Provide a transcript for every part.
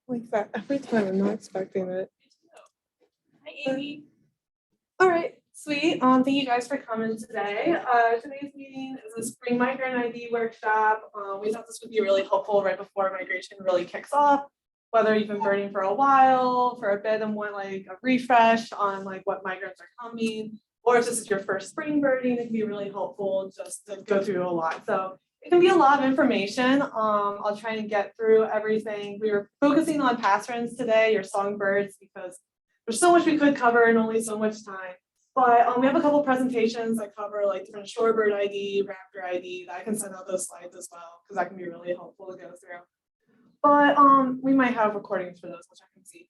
Like that every time. I'm not expecting it. Hi, Amy. All right, sweet. Thank you guys for coming today. Today's meeting is a spring migrant ID workshop. We thought this would be really helpful right before migration really kicks off. Whether you've been birding for a while, for a bit, and want like a refresh on like what migrants are coming, or if this is your first spring birding, it can be really helpful just to go through a lot. So it can be a lot of information. I'll try and get through everything. We were focusing on passerines today, your songbirds, because there's so much we could cover and only so much time. But we have a couple presentations that cover like different shorebird ID, raptor ID, that I can send out those slides as well, because that can be really helpful to go through. But we might have recordings for those, which I can see.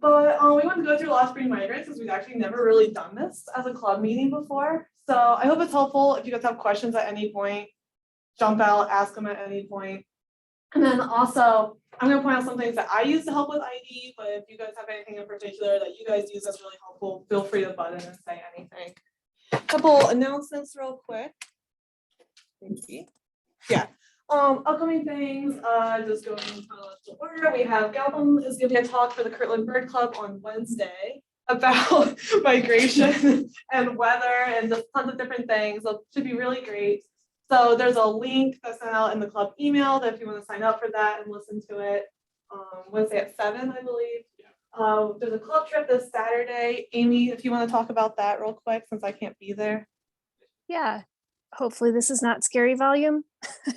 But we want to go through Lost Spring Migrants because we've actually never really done this as a club meeting before. So I hope it's helpful. If you guys have questions at any point, jump out, ask them at any point. And then also, I'm going to point out some things that I use to help with ID, but if you guys have anything in particular that you guys use that's really helpful, feel free to butt in and say anything. A couple announcements real quick. Thank you. Yeah. Upcoming things, just going to order. We have Galvin is going to be a talk for the Kirtland Bird Club on Wednesday about migration and weather and just tons of different things. So it should be really great. So there's a link that's sent out in the club email that if you want to sign up for that and listen to it, Wednesday at 7, I believe. There's a club trip this Saturday. Amy, if you want to talk about that real quick, since I can't be there. Yeah, hopefully this is not scary volume.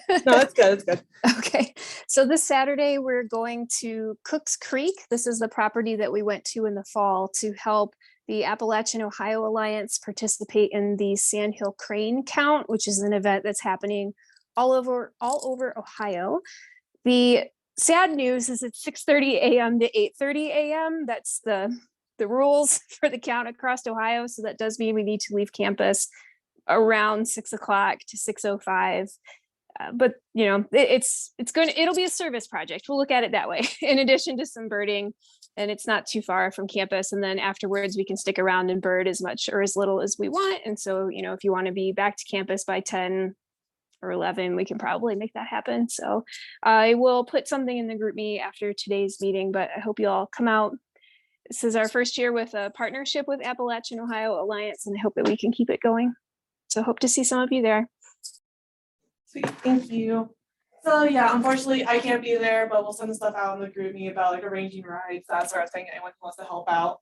No, it's good. It's good. Okay, so this Saturday we're going to Cooks Creek. This is the property that we went to in the fall to help the Appalachian Ohio Alliance participate in the Sandhill Crane Count, which is an event that's happening all over Ohio. The sad news is it's 6:30 a.m. to 8:30 a.m. That's the rules for the count across Ohio. So that does mean we need to leave campus around 6 o'clock to 6:05. But you know, it'll be a service project. We'll look at it that way, in addition to some birding, and it's not too far from campus. And then afterwards, we can stick around and bird as much or as little as we want. And so, you know, if you want to be back to campus by 10 or 11, we can probably make that happen. So I will put something in the group me after today's meeting, but I hope you all come out. This is our first year with a partnership with Appalachian Ohio Alliance, and I hope that we can keep it going. So hope to see some of you there. Sweet, thank you. So yeah, unfortunately I can't be there, but we'll send the stuff out in the group me about like arranging rides, that sort of thing. Anyone who wants to help out.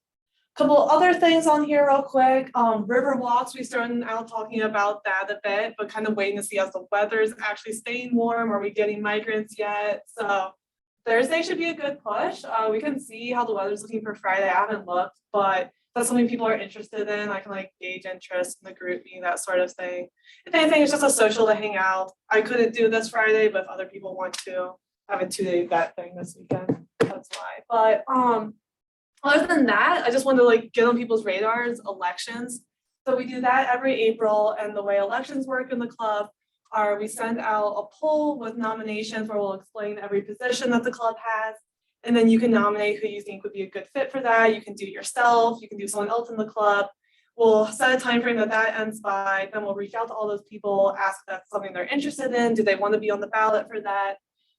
A couple other things on here real quick. River walks, we started out talking about that a bit, but kind of waiting to see as the weather is actually staying warm. Are we getting migrants yet? So Thursday should be a good push. We can see how the weather's looking for Friday. I haven't looked, but if that's something people are interested in. I can like gauge interest in the group me, that sort of thing. If anything, it's just a social to hang out. I couldn't do this Friday, but if other people want to, I have a 2-day vet thing this weekend. That's why. But other than that, I just wanted to like get on people's radars, elections. So we do that every April, and the way elections work in the club are we send out a poll with nominations where we'll explain every position that the club has. And then you can nominate who you think would be a good fit for that. You can do it yourself, you can do someone else in the club. We'll set a time frame that ends by, then we'll reach out to all those people, ask if that's something they're interested in. Do they want to be on the ballot for that?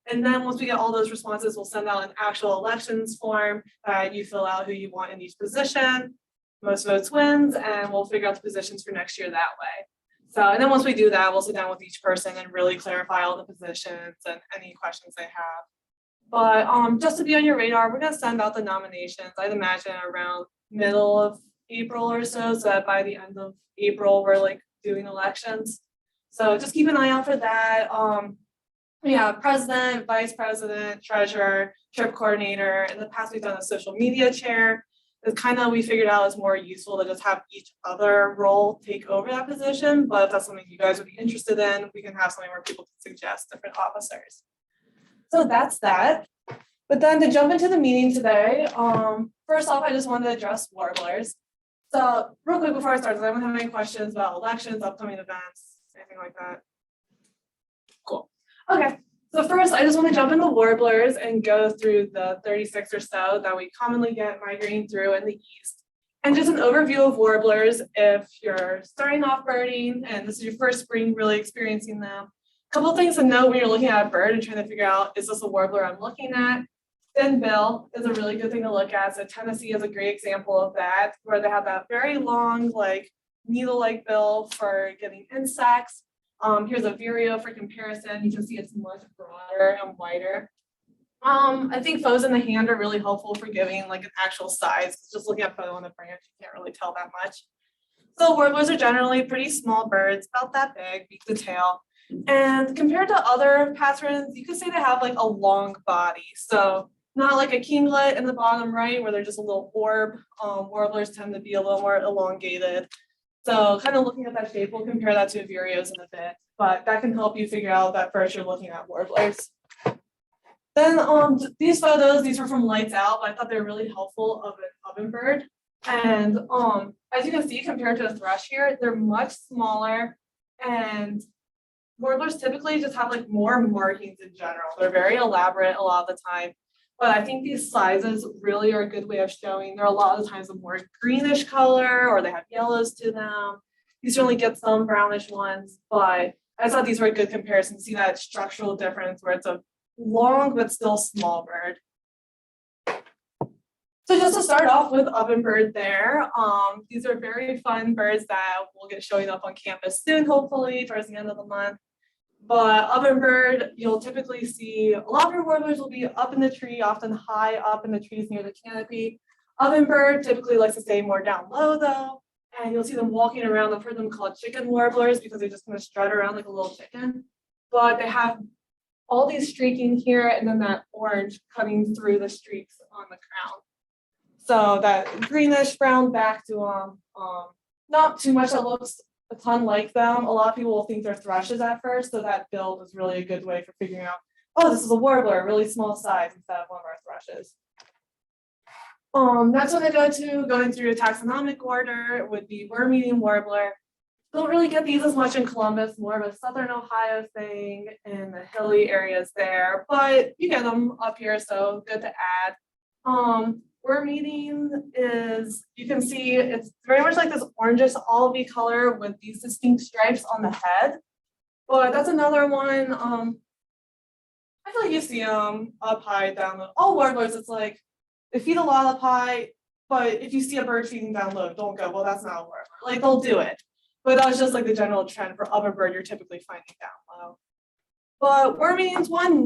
And then once we get all those responses, we'll send out an actual elections form that you fill out who you want in each position. Most votes wins, and we'll figure out the positions for next year that way. So, and then once we do that, we'll sit down with each person and really clarify all the positions and any questions they have. But just to be on your radar, we're gonna send out the nominations, I'd imagine around middle of April or so that by the end of April, we're like doing elections. So just keep an eye out for that. We have president, vice president, treasurer, trip coordinator. In the past, we've done a social media chair. It's kind of, we figured out is more useful to just have each other role take over that position. But if that's something you guys would be interested in, we can have something where people can suggest different officers. So that's that. But then to jump into the meeting today, first off, I just wanted to address warblers. So real quick before I start, does anyone have any questions about elections, upcoming events, anything like that? Cool. Okay. So first, I just want to jump into warblers and go through the 36 or so that we commonly get migrating through in the East. And just an overview of warblers if you're starting off birding and this is your first spring really experiencing them. A couple of things to know when you're looking at a bird and trying to figure out, is this a warbler I'm looking at? Thin bill is a really good thing to look at. So Tennessee is a great example of that, where they have that very long, like needle-like bill for getting insects. Here's a vireo for comparison. You can see it's much broader and wider. I think photos in the hand are really helpful for giving like an actual size. Just looking at photo on the branch, you can't really tell that much. So warblers are generally pretty small birds, about that big, beak to tail. And compared to other passerines, you could say they have like a long body. So not like a kinglet in the bottom right where they're just a little orb. Warblers tend to be a little more elongated. So kind of looking at that shape, we'll compare that to vireos in a bit, but that can help you figure out that first you're looking at warblers. Then these photos, these were from Lights Out, but I thought they were really helpful of an ovenbird. And as you can see, compared to a thrush here, they're much smaller, and warblers typically just have like more markings in general. They're very elaborate a lot of the time, but I think these sizes really are a good way of showing they're a lot of the times a more greenish color, or they have yellows to them. You certainly get some brownish ones, but I thought these were a good comparison to see that structural difference where it's a long but still small bird. So just to start off with ovenbird there, these are very fun birds that will get showing up on campus soon, hopefully towards the end of the month. But ovenbird, you'll typically see a lot of your warblers will be up in the tree, often high up in the trees near the canopy. Ovenbird typically likes to stay more down low though, and you'll see them walking around. I've heard them called chicken warblers because they just kind of strut around like a little chicken. But they have all these streaking here and then that orange cutting through the streaks on the crown. So that greenish brown back to them, not too much that looks a ton like them. A lot of people will think they're thrushes at first, so that build is really a good way for figuring out, oh, this is a warbler, really small size instead of one of our thrushes. Next one I going through a taxonomic order would be worm-eating warbler. Don't really get these as much in Columbus, more of a Southern Ohio thing in the hilly areas there, but you get them up here, so good to add. Worm eating is, you can see it's very much like this orangish olivey color with these distinct stripes on the head. But that's another one. I feel like you see them up high, down low. All warblers, it's like they feed a lot up high, but if you see a bird feeding down low, don't go, well, that's not a warbler. Like they'll do it. But that's just like the general trend for other bird you're typically finding down low. But worm eating is one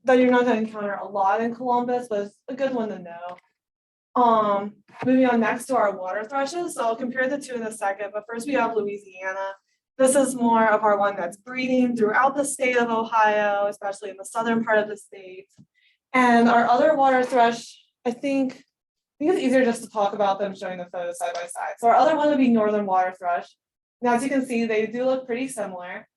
that you're not going to encounter a lot in Columbus, but it's a good one to know. Moving on next to our water thrushes. So I'll compare the two in a second, but first we have Louisiana. This is more of our one that's breeding throughout the state of Ohio, especially in the southern part of the state. And our other water thrush, I think it's easier just to talk about them showing the photos side by side. So our other one would be northern water thrush. Now, as you can see, they do look pretty similar.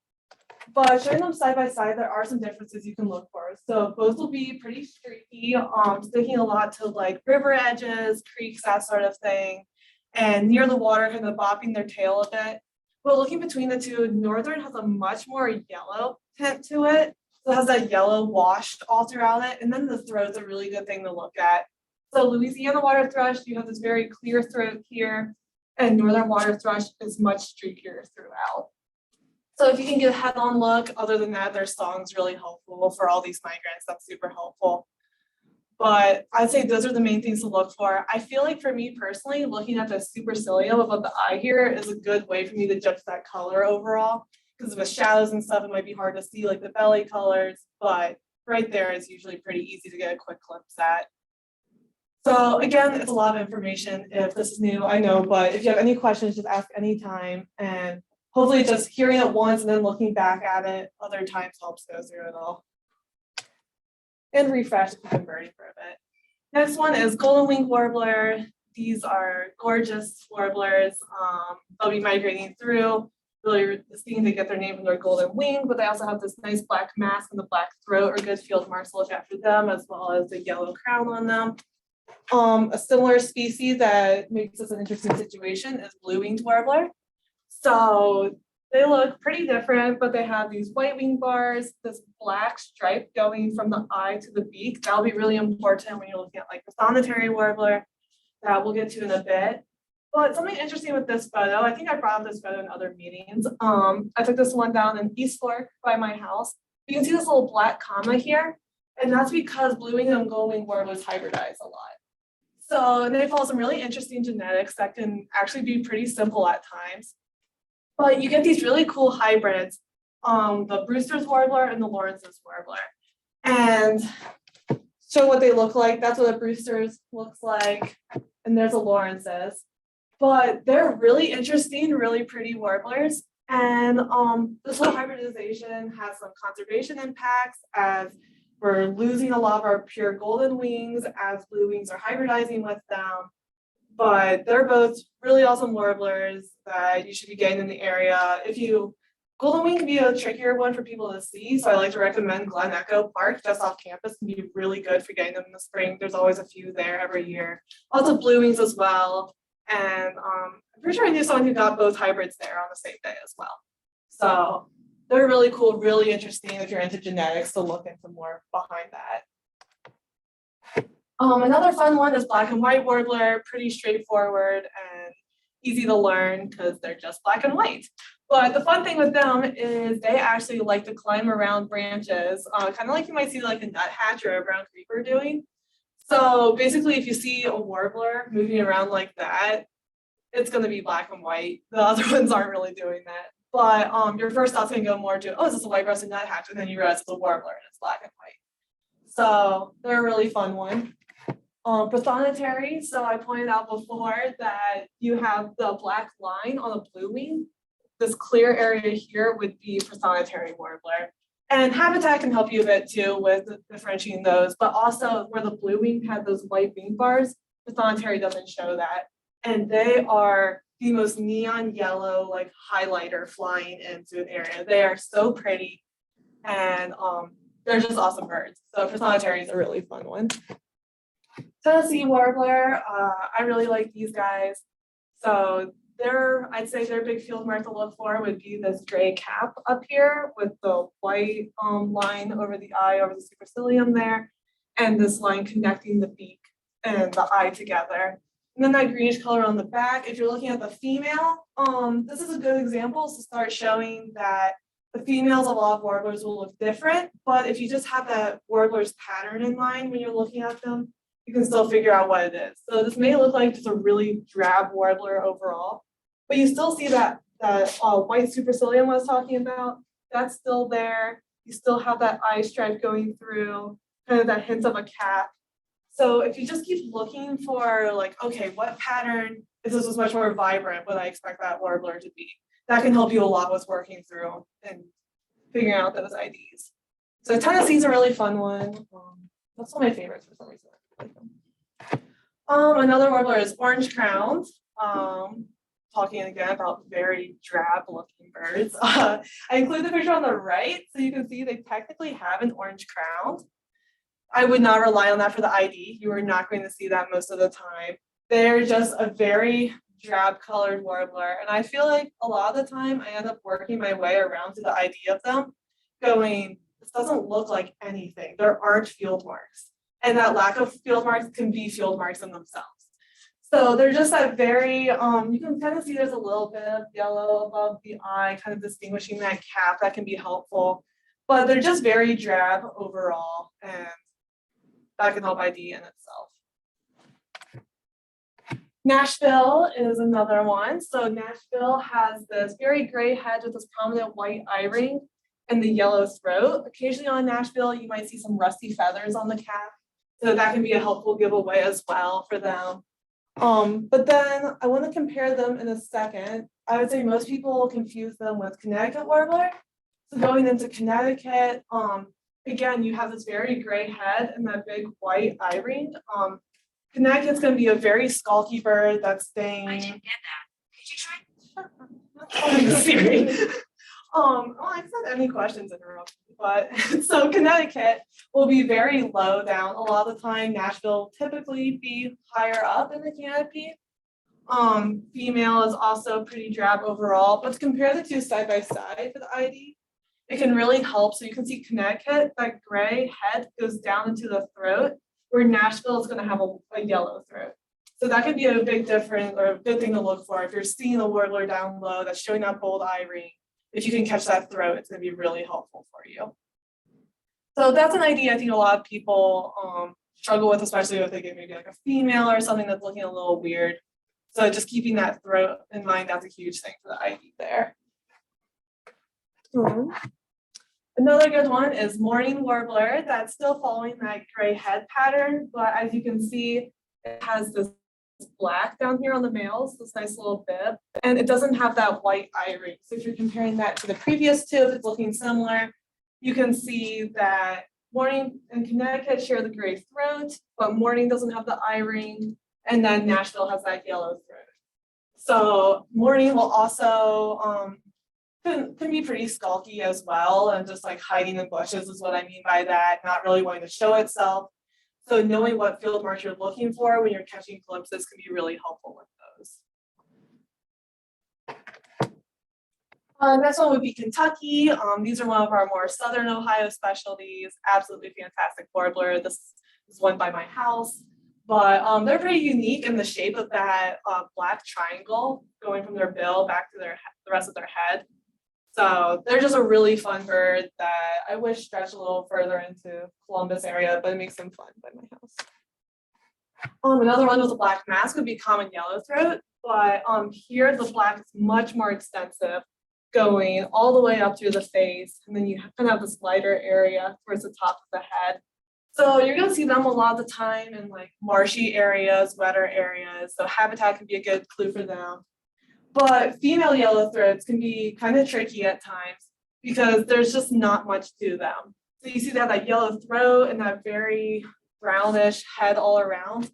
But showing them side by side, there are some differences you can look for. So both will be pretty streaky, sticking a lot to like river edges, creeks, that sort of thing. And near the water, kind of bopping their tail a bit. But looking between the two, northern has a much more yellow tint to it. So it has that yellow washed all throughout it. And then the throat's a really good thing to look at. So Louisiana water thrush, you have this very clear throat here, and northern water thrush is much streakier throughout. So if you can get a head-on look, other than that, their song's really helpful for all these migrants. That's super helpful. But I'd say those are the main things to look for. I feel like for me personally, looking at the supercilium above the eye here is a good way for me to judge that color overall. Because with shadows and stuff, it might be hard to see like the belly colors, but right there is usually pretty easy to get a quick glimpse at. So again, it's a lot of information. If this is new, I know, but if you have any questions, just ask anytime. And hopefully just hearing it once and then looking back at it other times helps go through it all. And refresh if you've been birding for a bit. Next one is golden winged warbler. These are gorgeous warblers. They'll be migrating through. Really seeing they get their name from their golden wing, but they also have this nice black mask and the black throat or good field marks to look after them, as well as the yellow crown on them. A similar species that makes this an interesting situation is blue-winged warbler. So they look pretty different, but they have these white wing bars, this black stripe going from the eye to the beak. That'll be really important when you're looking at like the solitary warbler that we'll get to in a bit. But something interesting with this photo, I think I brought up this photo in other meetings. I took this one down in East Fork by my house. You can see this little black comma here. And that's because blue-winged and golden-winged warblers hybridize a lot. So they follow some really interesting genetics that can actually be pretty simple at times. But you get these really cool hybrids, the Brewster's warbler and the Lawrence's warbler. And show what they look like. That's what a Brewster's looks like. And there's a Lawrence's. But they're really interesting, really pretty warblers. And this whole hybridization has some conservation impacts as we're losing a lot of our pure golden wings as blue wings are hybridizing with them. But they're both really awesome warblers that you should be getting in the area. Golden wing can be a trickier one for people to see, so I like to recommend Glen Echo Park just off campus can be really good for getting them in the spring. There's always a few there every year. Lots of blue wings as well. And I'm pretty sure I knew someone who got both hybrids there on the same day as well. So they're really cool, really interesting if you're into genetics to look into more behind that. Another fun one is black and white warbler, pretty straightforward and easy to learn because they're just black and white. But the fun thing with them is they actually like to climb around branches, kind of like you might see like a nuthatch or a brown creeper doing. So basically, if you see a warbler moving around like that, it's going to be black and white. The other ones aren't really doing that. But your first thought's going to go more to, oh, is this a white-breasted nuthatch? And then you realize it's a warbler and it's black and white. So they're a really fun one. Prothonotary, so I pointed out before that you have the black line on the blue wing. This clear area here would be prothonotary warbler. And habitat can help you a bit too with differentiating those, but also where the blue wing had those white wing bars, prothonotary doesn't show that. And they are the most neon yellow, like highlighter flying into an area. They are so pretty and they're just awesome birds. So prothonotary is a really fun one. Tennessee warbler, I really like these guys. So I'd say their big field mark to look for would be this gray cap up here with the white line over the eye, over the supercilium there, and this line connecting the beak and the eye together. And then that greenish color on the back, if you're looking at the female, this is a good example to start showing that the females of a lot of warblers will look different, but if you just have that warbler's pattern in mind when you're looking at them, you can still figure out what it is. So this may look like just a really drab warbler overall, but you still see that white supercilium I was talking about, that's still there. You still have that eye stripe going through, kind of that hint of a cap. So if you just keep looking for like, okay, what pattern, if this was much more vibrant, would I expect that warbler to be? That can help you a lot with working through and figuring out those IDs. So Tennessee's a really fun one. That's one of my favorites for some reason. Another warbler is orange crowned. Talking again about very drab looking birds. I include the picture on the right so you can see they technically have an orange crown. I would not rely on that for the ID. You are not going to see that most of the time. They're just a very drab colored warbler. And I feel like a lot of the time I end up working my way around to the ID of them going, this doesn't look like anything. There aren't field marks. And that lack of field marks can be field marks in themselves. So they're just that very, you can kind of see there's a little bit of yellow above the eye, kind of distinguishing that cap that can be helpful. But they're just very drab overall, and that can help ID in itself. Nashville is another one. So Nashville has this very gray head with this prominent white eye ring and the yellow throat. Occasionally on Nashville, you might see some rusty feathers on the cap. So that can be a helpful giveaway as well for them. But then I want to compare them in a second. I would say most people confuse them with Connecticut warbler. So going into Connecticut, again, you have this very gray head and that big white eye ring. Connecticut's going to be a very skulky bird that's staying. I didn't get that. Could you try? I said any questions interrupt, but so Connecticut will be very low down a lot of the time. Nashville typically be higher up in the canopy. Female is also pretty drab overall, but to compare the two side by side for the ID, it can really help. So you can see Connecticut, that gray head goes down into the throat, where Nashville is going to have a yellow throat. So that can be a big difference or a good thing to look for. If you're seeing a warbler down low that's showing that bold eye ring, if you can catch that throat, it's going to be really helpful for you. So that's an idea I think a lot of people struggle with, especially if they get maybe like a female or something that's looking a little weird. So just keeping that throat in mind, that's a huge thing for the ID there. Another good one is morning warbler. That's still following that gray head pattern, but as you can see, it has this black down here on the males, this nice little bib, and it doesn't have that white eye ring. So if you're comparing that to the previous two, if it's looking similar, you can see that morning and Connecticut share the gray throat, but morning doesn't have the eye ring, and then Nashville has that yellow throat. So morning will also can be pretty skulky as well, and just like hiding in bushes is what I mean by that, not really wanting to show itself. So knowing what field marks you're looking for when you're catching glimpses can be really helpful with those. Next one would be Kentucky. These are one of our more southern Ohio specialties. Absolutely fantastic warbler. This is one by my house, but they're pretty unique in the shape of that black triangle going from their bill back to the rest of their head. So they're just a really fun bird that I wish stretched a little further into Columbus area, but it makes them fun by my house. Another one with a black mask would be common yellowthroat, but here the black is much more extensive, going all the way up through the face, and then you kind of have this lighter area towards the top of the head. So you're gonna see them a lot of the time in like marshy areas, wetter areas, so habitat can be a good clue for them. But female yellowthroats can be kind of tricky at times because there's just not much to them. So you see they have that yellow throat and that very brownish head all around.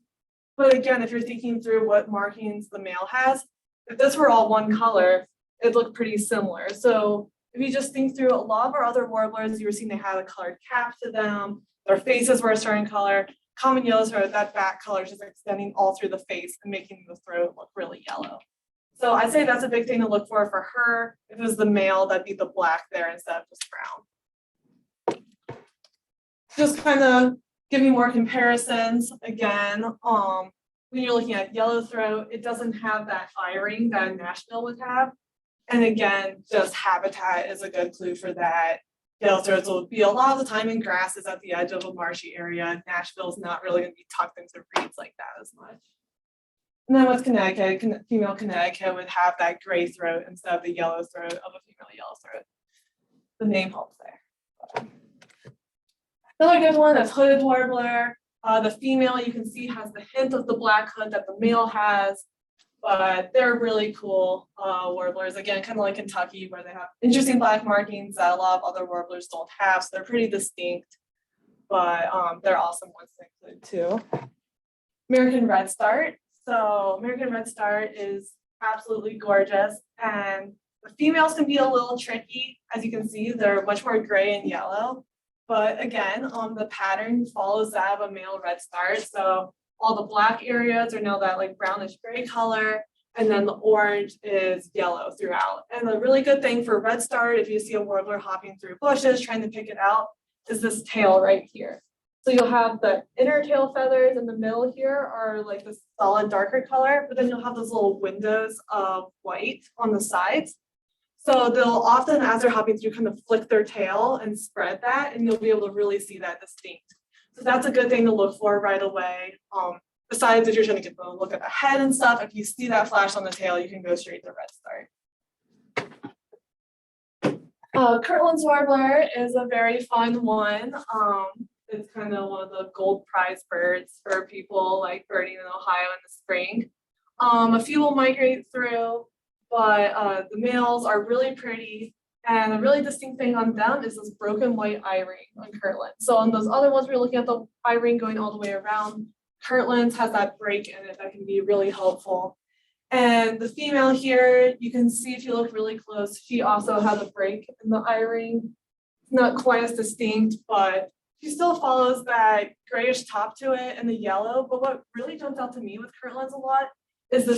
But again, if you're thinking through what markings the male has, if this were all one color, it'd look pretty similar. So if you just think through a lot of our other warblers, you were seeing they had a colored cap to them, their faces were a certain color. Common yellowthroat, that back color is just extending all through the face and making the throat look really yellow. So I'd say that's a big thing to look for her. If it was the male, that'd be the black there instead of just brown. Just kind of giving more comparisons again. When you're looking at yellowthroat, it doesn't have that eye ring that Nashville would have. And again, just habitat is a good clue for that. Yellowthroats will be a lot of the time in grasses at the edge of a marshy area. Nashville's not really going to be tucked into reeds like that as much. And then with Connecticut, female Connecticut would have that gray throat instead of the yellow throat of a female yellowthroat. The name helps there. Another good one is hooded warbler. The female you can see has the hint of the black hood that the male has, but they're really cool warblers. Again, kind of like Kentucky, where they have interesting black markings that a lot of other warblers don't have, so they're pretty distinct, but they're awesome ones to include too. American redstart. So American redstart is absolutely gorgeous, and the females can be a little tricky. As you can see, they're much more gray and yellow, but again, the pattern follows that of a male redstart. So all the black areas are now that like brownish gray color, and then the orange is yellow throughout. And a really good thing for redstart, if you see a warbler hopping through bushes trying to pick it out, is this tail right here. So you'll have the inner tail feathers in the middle here are like this solid darker color, but then you'll have those little windows of white on the sides. So they'll often, as they're hopping through, kind of flick their tail and spread that, and you'll be able to really see that distinct. So that's a good thing to look for right away. Besides, if you're trying to get a look at the head and stuff, if you see that flash on the tail, you can go straight to redstart. Kirtland's warbler is a very fun one. It's kind of one of the gold prize birds for people like birding in Ohio in the spring. A few will migrate through, but the males are really pretty. And a really distinct thing on them is this broken white eye ring on Kirtland. So on those other ones, we're looking at the eye ring going all the way around. Kirtland's has that break in it that can be really helpful. And the female here, you can see if you look really close, she also has a break in the eye ring. Not quite as distinct, but she still follows that grayish top to it and the yellow. But what really jumped out to me with Kirtland's a lot is the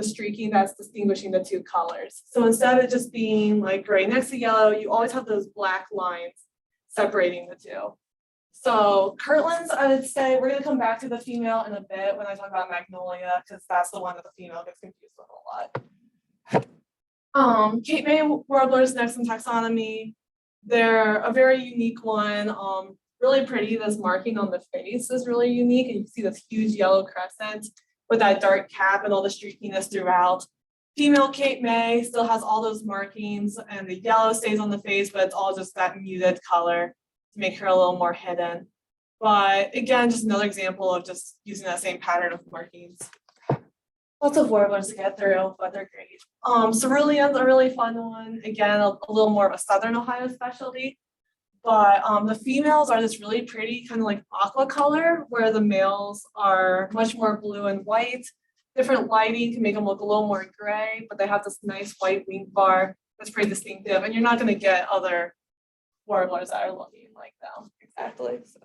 streaking that's distinguishing the two colors. So instead of it just being like gray next to yellow, you always have those black lines separating the two. So Kirtland's, I would say, we're gonna come back to the female in a bit when I talk about Magnolia, because that's the one that the female gets confused with a lot. Cape May warblers next in taxonomy. They're a very unique one, really pretty. This marking on the face is really unique, and you see this huge yellow crescent with that dark cap and all the streakiness throughout. Female Cape May still has all those markings, and the yellow stays on the face, but it's all just that muted color to make her a little more hidden. But again, just another example of just using that same pattern of markings. Lots of warblers to get through, but they're great. Cerulean's a really fun one. Again, a little more of a Southern Ohio specialty. But the females are this really pretty kind of like aqua color, where the males are much more blue and white. Different lighting can make them look a little more gray, but they have this nice white wing bar that's pretty distinctive. And you're not going to get other warblers that are looking like them exactly. So.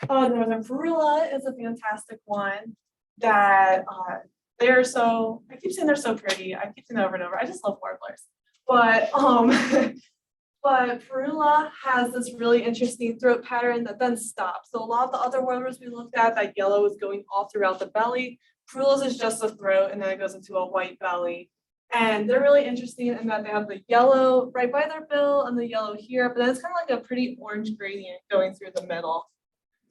Northern Perula is a fantastic one that they're so, I keep saying they're so pretty. I keep saying that over and over. I just love warblers. But but Perula has this really interesting throat pattern that then stops. So a lot of the other warblers we looked at, that yellow is going all throughout the belly. Perula's is just the throat, and then it goes into a white belly. And they're really interesting in that they have the yellow right by their bill and the yellow here, but then it's kind of like a pretty orange gradient going through the middle.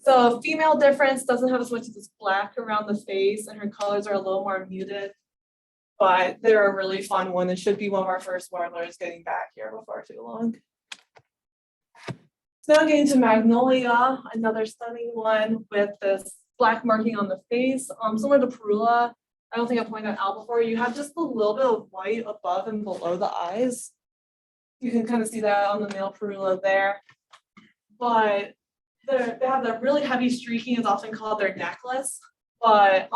So female difference doesn't have as much of this black around the face, and her colors are a little more muted. But they're a really fun one. It should be one of our first warblers getting back here before too long. So now getting to Magnolia, another stunning one with this black marking on the face. Similar to Perula, I don't think I pointed that out before. You have just a little bit of white above and below the eyes. You can kind of see that on the male Perula there. But they have that really heavy streaking, is often called their necklace. But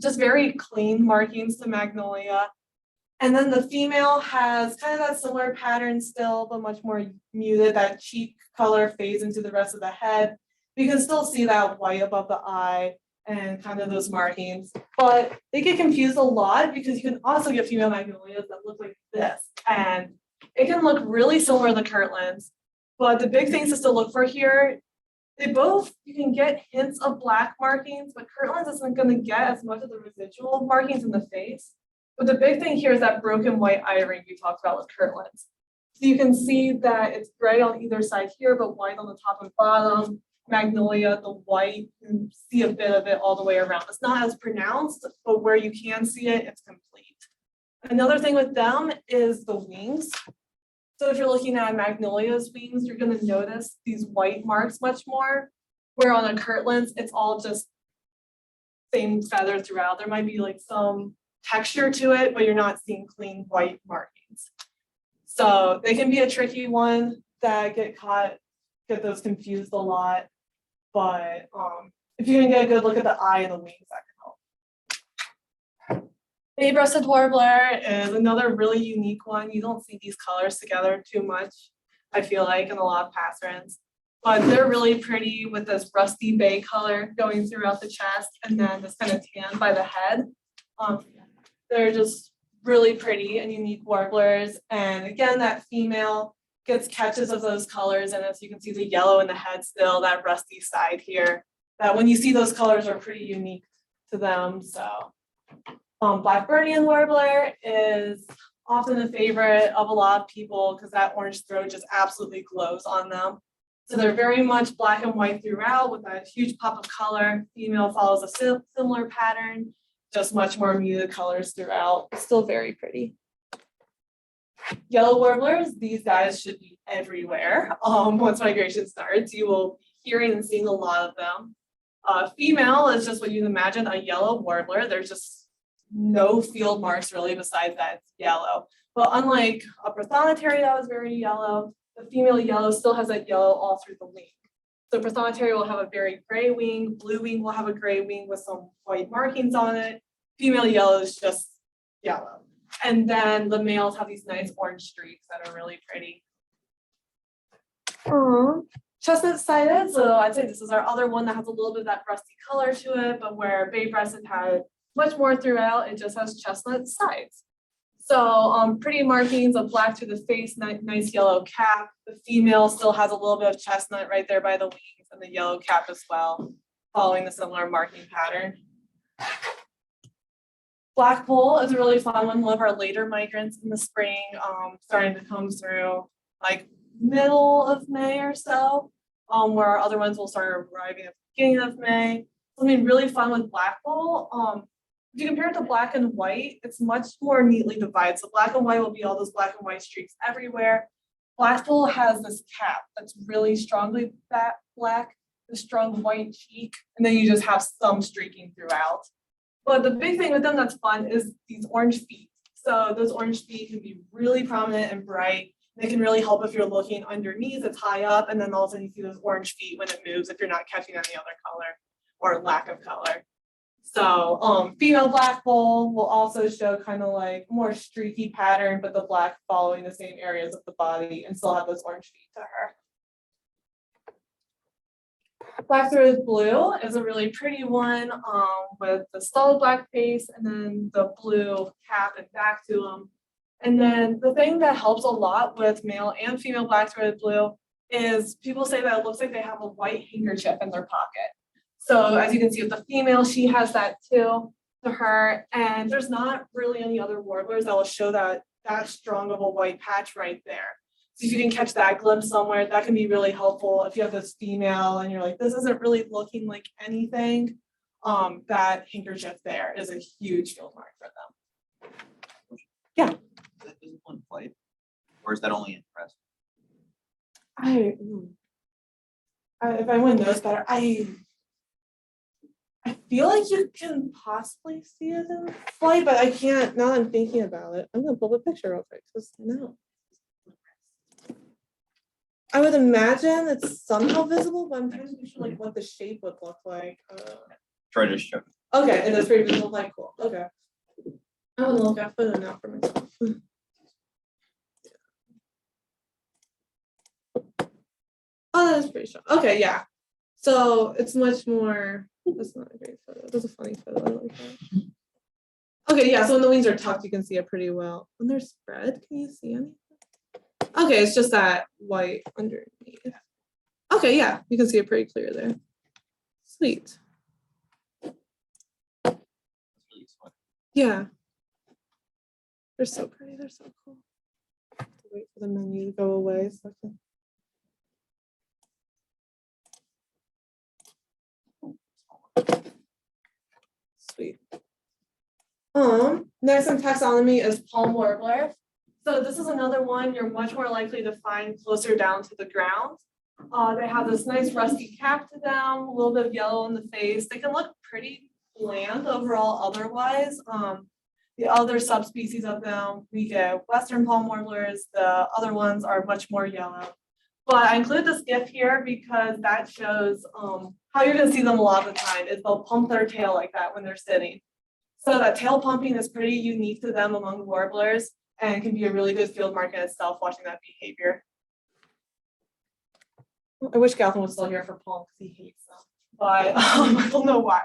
just very clean markings to Magnolia. And then the female has kind of that similar pattern still, but much more muted. That cheek color fades into the rest of the head. You can still see that white above the eye and kind of those markings. But they get confused a lot because you can also get female magnolias that look like this. And it can look really similar to the Kirtlands. But the big things to still look for here, you can get hints of black markings, but Kirtlands isn't going to get as much of the residual markings in the face. But the big thing here is that broken white eye ring we talked about with Kirtlands. So you can see that it's gray on either side here, but white on the top and bottom. Magnolia, the white, you can see a bit of it all the way around. It's not as pronounced, but where you can see it, it's complete. Another thing with them is the wings. So if you're looking at Magnolia's wings, you're going to notice these white marks much more, where on a Kirtlands, it's all just same feather throughout. There might be like some texture to it, but you're not seeing clean white markings. So they can be a tricky one that get those confused a lot. But if you can get a good look at the eye and the wings, that can help. Bay-breasted warbler is another really unique one. You don't see these colors together too much, I feel like, in a lot of passerines. But they're really pretty with this rusty bay color going throughout the chest, and then this kind of tan by the head. They're just really pretty and unique warblers. And again, that female gets catches of those colors, and as you can see the yellow in the head still, that rusty side here, that when you see those colors are pretty unique to them. So Blackburnian warbler is often a favorite of a lot of people because that orange throat just absolutely glows on them. So they're very much black and white throughout with that huge pop of color. Female follows a similar pattern, just much more muted colors throughout. Still very pretty. Yellow warblers, these guys should be everywhere. Once migration starts, you will be hearing and seeing a lot of them. Female is just what you'd imagine, a yellow warbler. There's just no field marks really besides that it's yellow. But unlike a prothonotary that was very yellow, the female yellow still has that yellow all through the wing. So prothonotary will have a very gray wing, blue wing will have a gray wing with some white markings on it. Female yellow is just yellow. And then the males have these nice orange streaks that are really pretty. Chestnut-sided, so I'd say this is our other one that has a little bit of that rusty color to it, but where bay-breasted had much more throughout, it just has chestnut sides. So pretty markings of black through the face, nice yellow cap. The female still has a little bit of chestnut right there by the wings and the yellow cap as well, following the similar marking pattern. Blackpoll is a really fun one of our later migrants in the spring, starting to come through like middle of May or so, where our other ones will start arriving at the beginning of May. Something really fun with Blackpoll. If you compare it to black and white, it's much more neatly divided. So black and white will be all those black and white streaks everywhere. Blackpoll has this cap that's really strongly black, the strong white cheek, and then you just have some streaking throughout. But the big thing with them that's fun is these orange feet. So those orange feet can be really prominent and bright. They can really help if you're looking underneath, it's high up, and then all of a sudden you see those orange feet when it moves if you're not catching any other color or lack of color. So female Blackpoll will also show kind of like more streaky pattern, but the black following the same areas of the body and still have those orange feet to her. Black-throated blue is a really pretty one with the solid black face and then the blue cap and back to them. And then the thing that helps a lot with male and female black-throated blue is people say that it looks like they have a white handkerchief in their pocket. So as you can see with the female, she has that too to her. And there's not really any other warblers that will show that strong of a white patch right there. So if you can catch that glimpse somewhere, that can be really helpful. If you have this female and you're like, this isn't really looking like anything, that handkerchief there is a huge field mark for them. Yeah. Is that visible in flight? Or is that only in press? If I would notice better, I feel like you can possibly see it in flight, but I can't, now that I'm thinking about it. I'm gonna pull the picture real quick, because no. I would imagine it's somehow visible, but I'm trying to be sure like what the shape would look like. Try to show. Okay, it is pretty visible, like cool, okay. I want to look at photo now for myself. Oh, that is pretty strong. Okay, yeah. So it's much more, that's not a great photo. That's a funny photo. I like that. Okay, yeah, so when the wings are tucked, you can see it pretty well. When they're spread, can you see anything? Okay, it's just that white underneath. Okay, yeah, you can see it pretty clear there. Sweet. Yeah. They're so pretty, they're so cool. Wait for the menu to go away so I can. Sweet. Next in taxonomy is palm warbler. So this is another one you're much more likely to find closer down to the ground. They have this nice rusty cap to them, a little bit of yellow in the face. They can look pretty bland overall otherwise. The other subspecies of them, we get Western palm warblers. The other ones are much more yellow. But I include this GIF here because that shows how you're gonna see them a lot of the time is they'll pump their tail like that when they're sitting. So that tail pumping is pretty unique to them among warblers and can be a really good field mark in itself watching that behavior. I wish Galvin was still here for palm because he hates them, but I don't know why.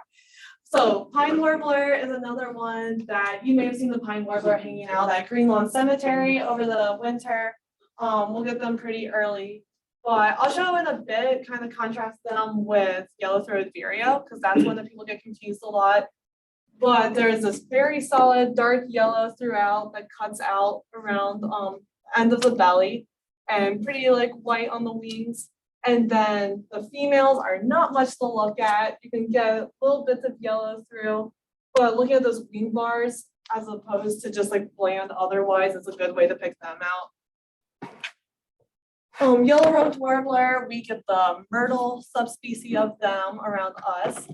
So pine warbler is another one that you may have seen the pine warbler hanging out at Green Lawn Cemetery over the winter. We'll get them pretty early, but I'll show in a bit, kind of contrast them with yellow-throated vireo because that's one that people get confused a lot. But there's this very solid dark yellow throughout that cuts out around end of the belly and pretty like white on the wings. And then the females are not much to look at. You can get little bits of yellow through, but looking at those wing bars as opposed to just like bland otherwise is a good way to pick them out. Yellow-rumped warbler, we get the myrtle subspecies of them around us,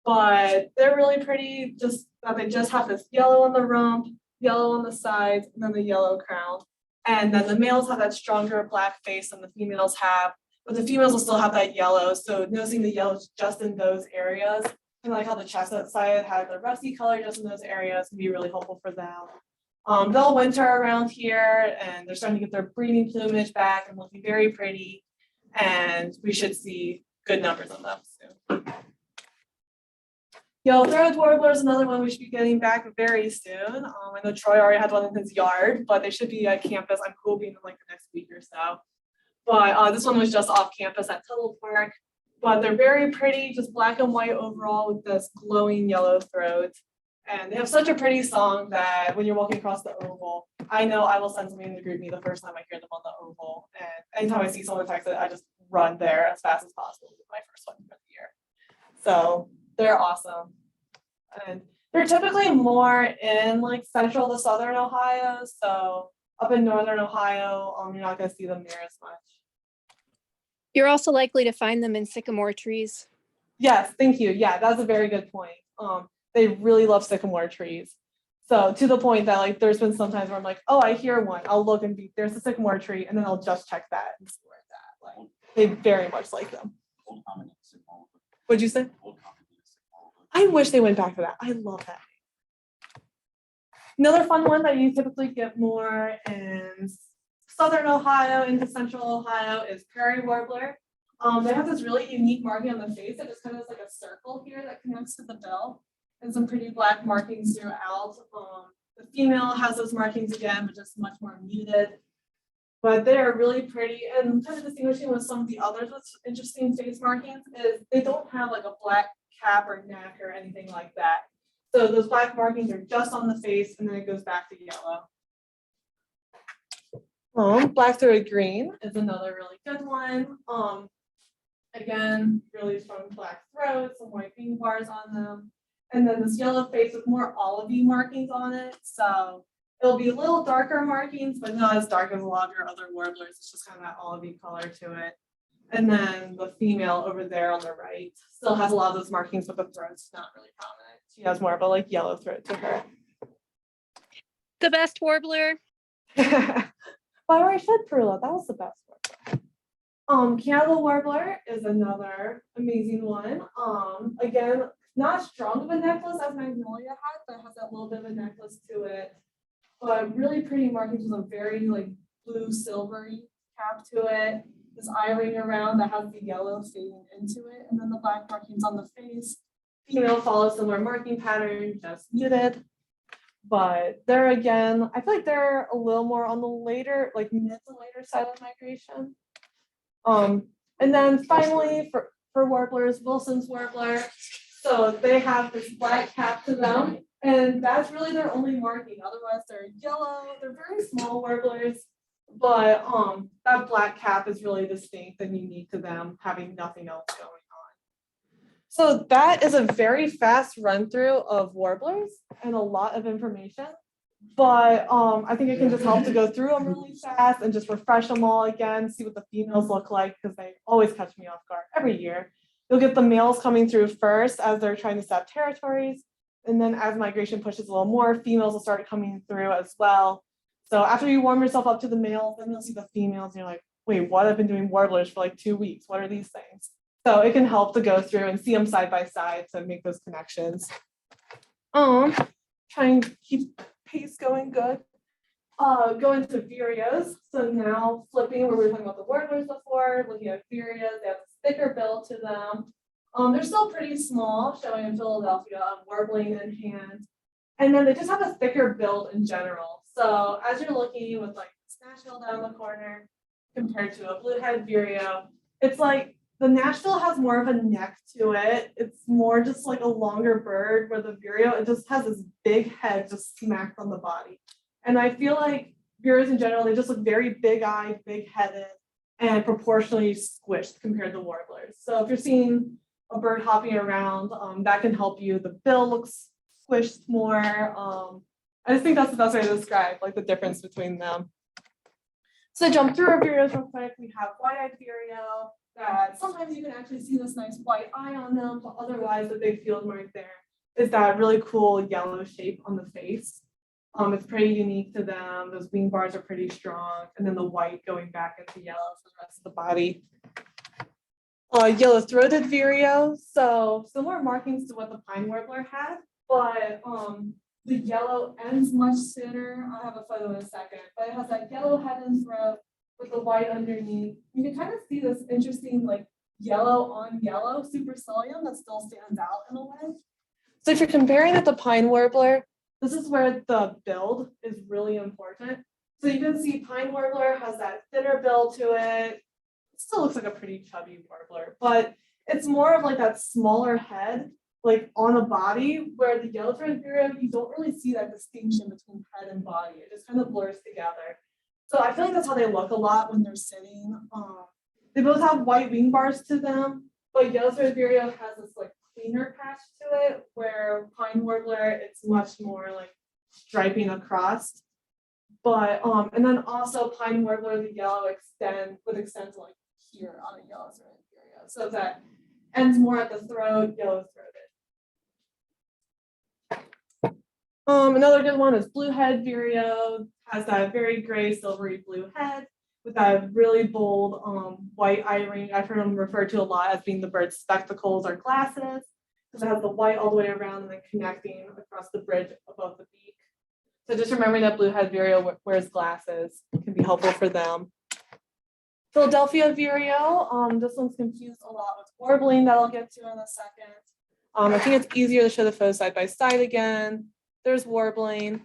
but they're really pretty, just that they just have this yellow on the rump, yellow on the sides, and then the yellow crown. And then the males have that stronger black face than the females have. But the females will still have that yellow, so noticing the yellow just in those areas, and like how the chestnut side had the rusty color just in those areas can be really helpful for them. They'll winter around here, and they're starting to get their breeding plumage back and looking very pretty, and we should see good numbers of them soon. Yellow-throated warbler is another one we should be getting back very soon. I know Troy already had one in his yard, but they should be at campus. I'm hoping in like the next week or so. But this one was just off campus at Tuttle Park. But they're very pretty, just black and white overall with this glowing yellow throat. And they have such a pretty song that when you're walking across the oval, I know I will send something in the group me the first time I hear them on the oval. And anytime I see someone text it, I just run there as fast as possible with my first one for the year. So they're awesome. And they're typically more in like central to southern Ohio. So up in northern Ohio, you're not gonna see them near as much. You're also likely to find them in sycamore trees. Yes, thank you. Yeah, that's a very good point. They really love sycamore trees. So to the point that like there's been some times where I'm like, oh, I hear one. I'll look and be there's a sycamore tree, and then I'll just check that and see where it's at. Like they very much like them. What'd you say? I wish they went back to that. I love that. Another fun one that you typically get more in southern Ohio into central Ohio is prairie warbler. They have this really unique marking on the face that just kind of is like a circle here that connects to the bill, and some pretty black markings throughout. The female has those markings again, but just much more muted. But they are really pretty, and kind of distinguishing with some of the others with interesting face markings is they don't have like a black cap or neck or anything like that. So those black markings are just on the face, and then it goes back to yellow. Black-throated green is another really good one. Again, really strong black throat, some white bean bars on them. And then this yellow face with more olivey markings on it. So it'll be a little darker markings, but not as dark as a lot of your other warblers. It's just kind of that olivey color to it. And then the female over there on the right still has a lot of those markings, but the throat's not really prominent. She has more of a like yellow throat to her. The best warbler. Flower I said Perla, that was the best one. Candle warbler is another amazing one. Again, not as strong of a necklace as Magnolia has, but it has that little bit of a necklace to it. But really pretty markings with a very like blue silvery cap to it. This eye ring around that has the yellow fading into it, and then the black markings on the face. Female follows similar marking pattern, just muted. But they're again, I feel like they're a little more on the later, like mid to later side of migration. And then finally for warblers, Wilson's warbler. So they have this black cap to them, and that's really their only marking. Otherwise, they're yellow. They're very small warblers, but that black cap is really distinct and unique to them, having nothing else going on. So that is a very fast run through of warblers and a lot of information. But I think it can just help to go through them really fast and just refresh them all again, see what the females look like, because they always catch me off guard every year. You'll get the males coming through first as they're trying to set territories. And then as migration pushes a little more, females will start coming through as well. So after you warm yourself up to the males, then you'll see the females and you're like, wait, what? I've been doing warblers for like 2 weeks. What are these things? So it can help to go through and see them side by side to make those connections. Try and keep pace going good. Go into vireos. So now flipping where we were talking about the warblers before, looking at vireos, they have a thicker bill to them. They're still pretty small, showing in Philadelphia, warbling in hand. And then they just have a thicker build in general. So as you're looking with like Nashville down the corner compared to a bluehead vireo, it's like the Nashville has more of a neck to it. It's more just like a longer bird, where the vireo, it just has this big head just smacked on the body. And I feel like vireos in general, they just look very big-eyed, big-headed, and proportionally squished compared to warblers. So if you're seeing a bird hopping around, that can help you. The bill looks squished more. I just think that's the best way to describe like the difference between them. So jump through our vireos real quick. We have white-eyed vireo that sometimes you can actually see this nice white eye on them, but otherwise the big field mark there is that really cool yellow shape on the face. It's pretty unique to them. Those wing bars are pretty strong, and then the white going back into yellow for the rest of the body. Yellow-throated vireo, so similar markings to what the pine warbler had, but the yellow ends much sooner. I'll have a photo in a second, but it has that yellow head and throat with the white underneath. You can kind of see this interesting like yellow on yellow supercilium that still stands out in a way. So if you're comparing it to pine warbler, this is where the build is really important. So you can see pine warbler has that thinner build to it. It still looks like a pretty chubby warbler, but it's more of like that smaller head like on the body, where the yellow-throated vireo, you don't really see that distinction between head and body. It just kind of blurs together. So I feel like that's how they look a lot when they're sitting. They both have white wing bars to them, but yellow-throated vireo has this like cleaner patch to it, where pine warbler, it's much more like striping across. But and then also pine warbler, the yellow would extend to like here on a yellow-throated vireo, so that ends more at the throat, yellow-throated. Another good one is blue-head vireo, has that very gray silvery blue head with that really bold white eye ring. I've heard them referred to a lot as being the bird's spectacles or glasses, because it has the white all the way around and then connecting across the bridge above the beak. So just remembering that blue-head vireo wears glasses can be helpful for them. Philadelphia vireo, this one's confused a lot with warbling that I'll get to in a second. I think it's easier to show the photos side by side again. There's warbling.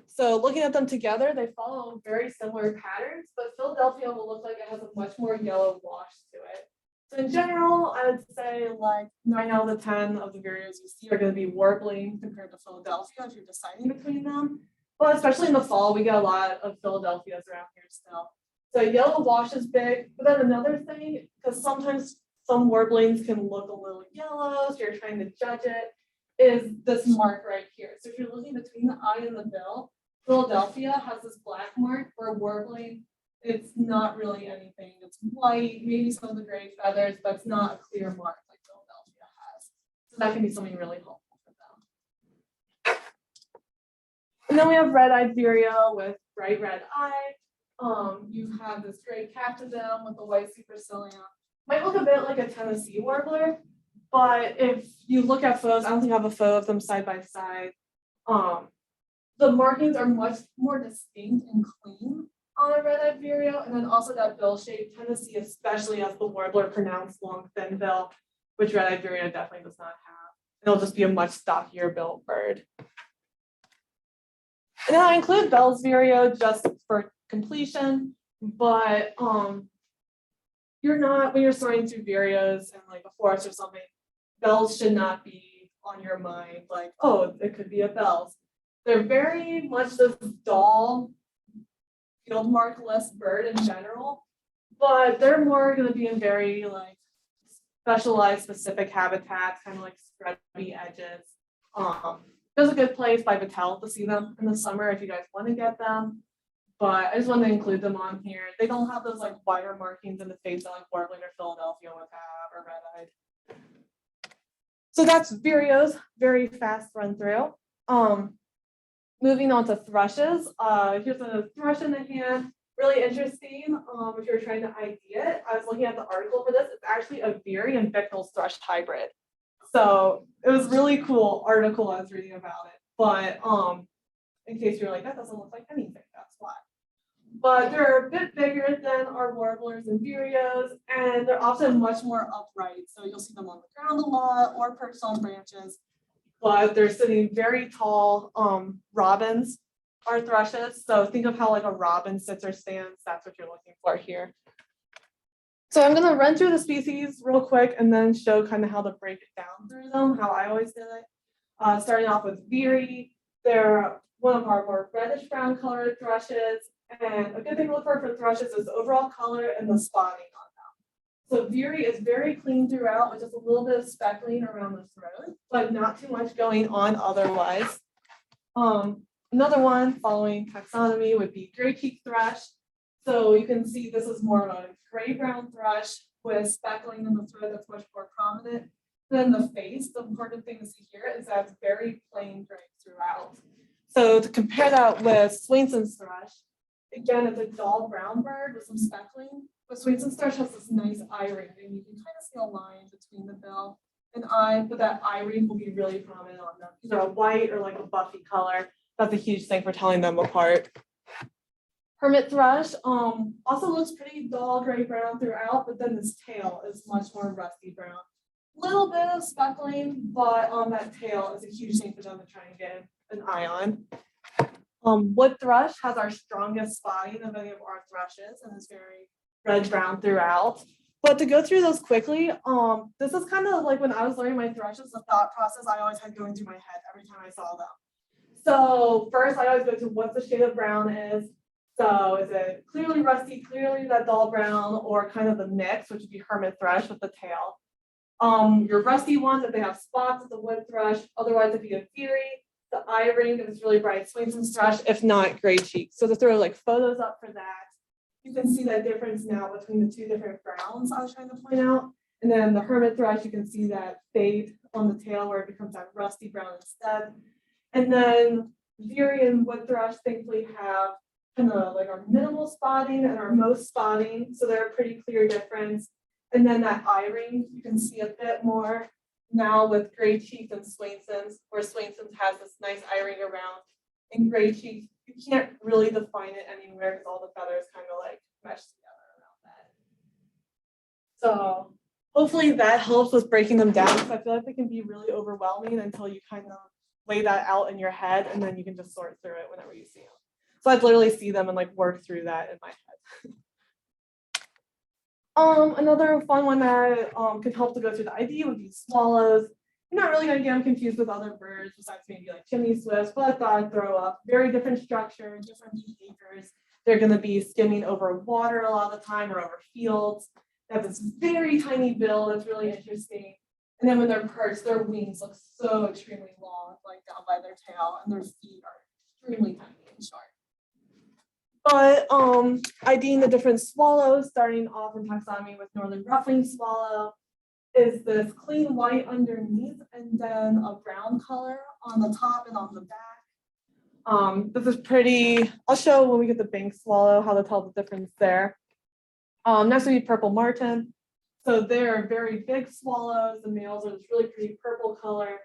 So looking at them together, they follow very similar patterns, but Philadelphia will look like it has a much more yellow wash to it. So in general, I would say like 9 out of the 10 of the vireos you see are going to be warbling compared to Philadelphia if you're deciding between them. But especially in the fall, we get a lot of Philadelphias around here still. So yellow wash is big, but then another thing, because sometimes some warblings can look a little yellow, so you're trying to judge it, is this mark right here. So if you're looking between the eye and the bill, Philadelphia has this black mark where warbling, it's not really anything. It's white, maybe some of the gray feathers, but it's not a clear mark like Philadelphia has. So that can be something really helpful for them. And then we have red-eyed vireo with bright red eye. You have this gray cap to them with the white supercilium. Might look a bit like a Tennessee warbler, but if you look at photos, I don't think I have a photo of them side by side. The markings are much more distinct and clean on a red-eyed vireo, and then also that bill shape. Tennessee especially has the warbler pronounced long thin bill, which red-eyed vireo definitely does not have. It'll just be a much stockier built bird. And then I include Bell's vireo just for completion, but you're not, when you're sorting through vireos in like a forest or something, bells should not be on your mind like, oh, it could be a Bell's. They're very much this dull field mark-less bird in general, but they're more going to be in very like specialized specific habitats, kind of like scrubby edges. There's a good place by Battelle to see them in the summer if you guys want to get them. But I just wanted to include them on here. They don't have those like wider markings in the face that like warbling or Philadelphia would have, or red-eyed. So that's vireos, very fast run through. Moving on to thrushes. Here's a thrush in the hand. Really interesting. If you're trying to ID it, I was looking at the article for this. It's actually a Veery and Bicknell's thrush hybrid. So it was really cool article I was reading about it. But in case you're like, that doesn't look like anything, that's why. But they're a bit bigger than our warblers and vireos, and they're often much more upright. So you'll see them on the ground a lot or perched on branches, but they're sitting very tall. Robins are thrushes. So think of how like a robin sits or stands. That's what you're looking for here. So I'm going to run through the species real quick and then show kind of how to break it down through them, how I always did it. Starting off with Veery, they're one of our more reddish brown colored thrushes. And a good thing to look for thrushes is the overall color and the spotting on them. So Veery is very clean throughout with just a little bit of speckling around the throat, but not too much going on otherwise. Another one following taxonomy would be gray cheek thrush. So you can see this is more of a gray-brown thrush with speckling in the throat that's much more prominent than the face. The important thing to see here is that it's very plain gray throughout. So to compare that with Swainson's thrush, again, it's a dull brown bird with some speckling. But Swainson's thrush has this nice eye ring, and you can kind of see a line between the bill and eye, but that eye ring will be really prominent on them. Either a white or like a buffy color. That's a huge thing for telling them apart. Hermit thrush also looks pretty dull gray brown throughout, but then this tail is much more rusty brown. Little bit of speckling, but that tail is a huge thing for them to try and get an eye on. Wood thrush has our strongest spotting of any of our thrushes and is very red brown throughout. But to go through those quickly, this is kind of like when I was learning my thrushes, the thought process I always had going through my head every time I saw them. So first I always go to what the shade of brown is. So is it clearly rusty, clearly that dull brown, or kind of the mix, which would be hermit thrush with the tail. Your rusty ones, if they have spots, it's a wood thrush. Otherwise, if you get fury, the eye ring, if it's really bright, Swainson's thrush, if not, gray cheek. So to throw like photos up for that, you can see that difference now between the two different browns I was trying to point out. And then the hermit thrush, you can see that fade on the tail where it becomes that rusty brown instead. And then fury and wood thrush thankfully have kind of like our minimal spotting and our most spotting. So they're a pretty clear difference. And then that eye ring, you can see a bit more now with gray cheeks and Swainson's, where Swainson's has this nice eye ring around. And gray cheeks, you can't really define it anywhere because all the feathers kind of like mesh together around that. So hopefully that helps with breaking them down, because I feel like they can be really overwhelming until you kind of lay that out in your head, and then you can just sort through it whenever you see them. So I'd literally see them and like work through that in my head. Another fun one that could help to go through the ID would be swallows. You're not really gonna get them confused with other birds besides maybe like chimney swifts, but I thought I'd throw up. Very different structure, different behaviors. They're gonna be skimming over water a lot of the time or over fields. They have this very tiny bill that's really interesting. And then when they're perched, their wings look so extremely long, like down by their tail, and their feet are extremely tiny and short. But IDing the different swallows, starting off in taxonomy with northern ruffling swallow, is this clean white underneath and then a brown color on the top and on the back. This is pretty, I'll show when we get the bank swallow how to tell the difference there. Next would be purple martin. So they're very big swallows. The males are this really pretty purple color.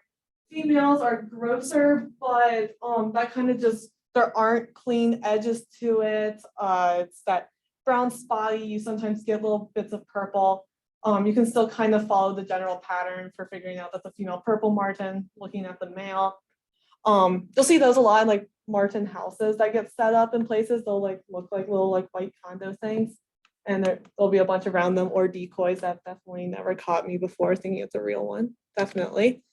Females are grosser, but that kind of just, there aren't clean edges to it. It's that brown spotty, you sometimes get little bits of purple. You can still kind of follow the general pattern for figuring out that's a female purple martin, looking at the male. You'll see those a lot in like martin houses that get set up in places. They'll like look like little like white condo things. And there'll be a bunch around them, or decoys. That definitely never caught me before thinking it's a real one, definitely.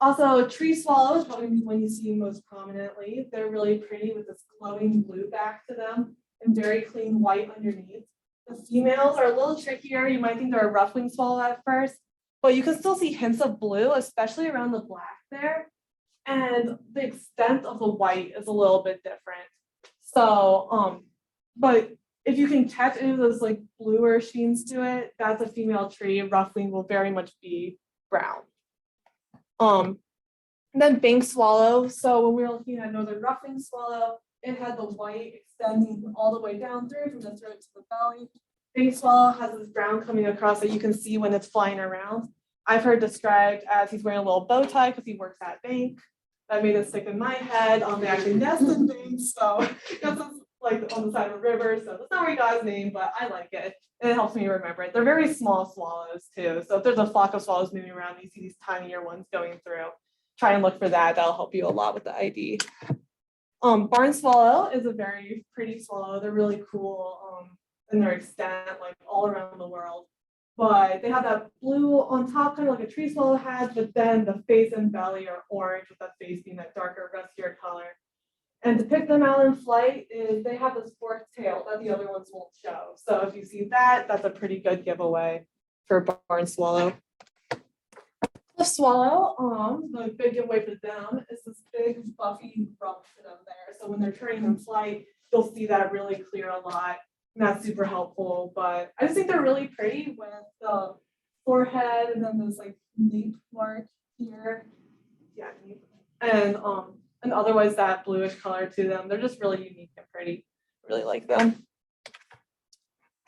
Also tree swallows, probably the one you see most prominently. They're really pretty with this glowing blue back to them and very clean white underneath. The females are a little trickier. You might think they're a ruffling swallow at first, but you can still see hints of blue, especially around the black there. And the extent of the white is a little bit different. So, but if you can catch any of those like bluer sheens to it, that's a female tree. Ruffling will very much be brown. And then bank swallow. So when we were looking at northern ruffling swallow, it had the white extending all the way down through from the throat to the belly. Bank swallow has this brown coming across that you can see when it's flying around. I've heard described as he's wearing a little bow tie because he works at bank. That made it stick in my head. They actually nest in banks, so that's like on the side of a river. So that's not where he got his name, but I like it. And it helps me remember it. They're very small swallows too. So if there's a flock of swallows moving around, you see these tinier ones going through. Try and look for that. That'll help you a lot with the ID. Barn swallow is a very pretty swallow. They're really cool in their extent, like all around the world. But they have that blue on top, kind of like a tree swallow has, but then the face and belly are orange, with that face being that darker, rustier color. And to pick them out in flight is they have this forked tail that the other ones won't show. So if you see that, that's a pretty good giveaway for barn swallow. The swallow, the big giveaway for them is this big buffy rump to them there. So when they're turning in flight, you'll see that really clear a lot. And that's super helpful, but I just think they're really pretty with the forehead and then this like nape mark here. Yeah, and otherwise that bluish color to them. They're just really unique and pretty. I really like them.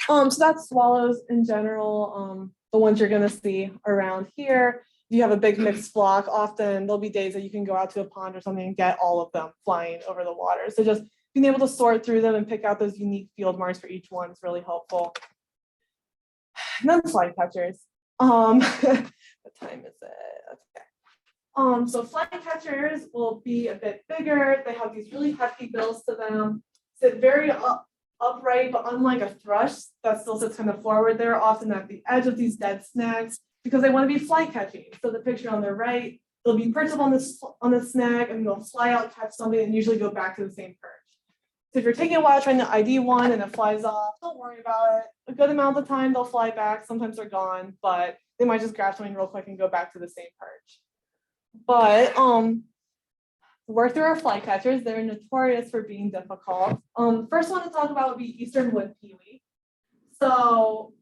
So that's swallows in general. The ones you're gonna see around here. If you have a big mixed flock, often there'll be days that you can go out to a pond or something and get all of them flying over the water. So just being able to sort through them and pick out those unique field marks for each one is really helpful. And then flycatchers. What time is it? Okay. So flycatchers will be a bit bigger. They have these really hefty bills to them. Sit very up upright, but unlike a thrush that still sits kind of forward, they're often at the edge of these dead snags because they want to be fly catching. So the picture on the right, they'll be perched up on the snag and they'll fly out, catch something, and usually go back to the same perch. So if you're taking a while trying to ID one and it flies off, don't worry about it. A good amount of the time they'll fly back. Sometimes they're gone, but they might just grab something real quick and go back to the same perch. But work through our flycatchers. They're notorious for being difficult. First one to talk about would be eastern wood pewee. So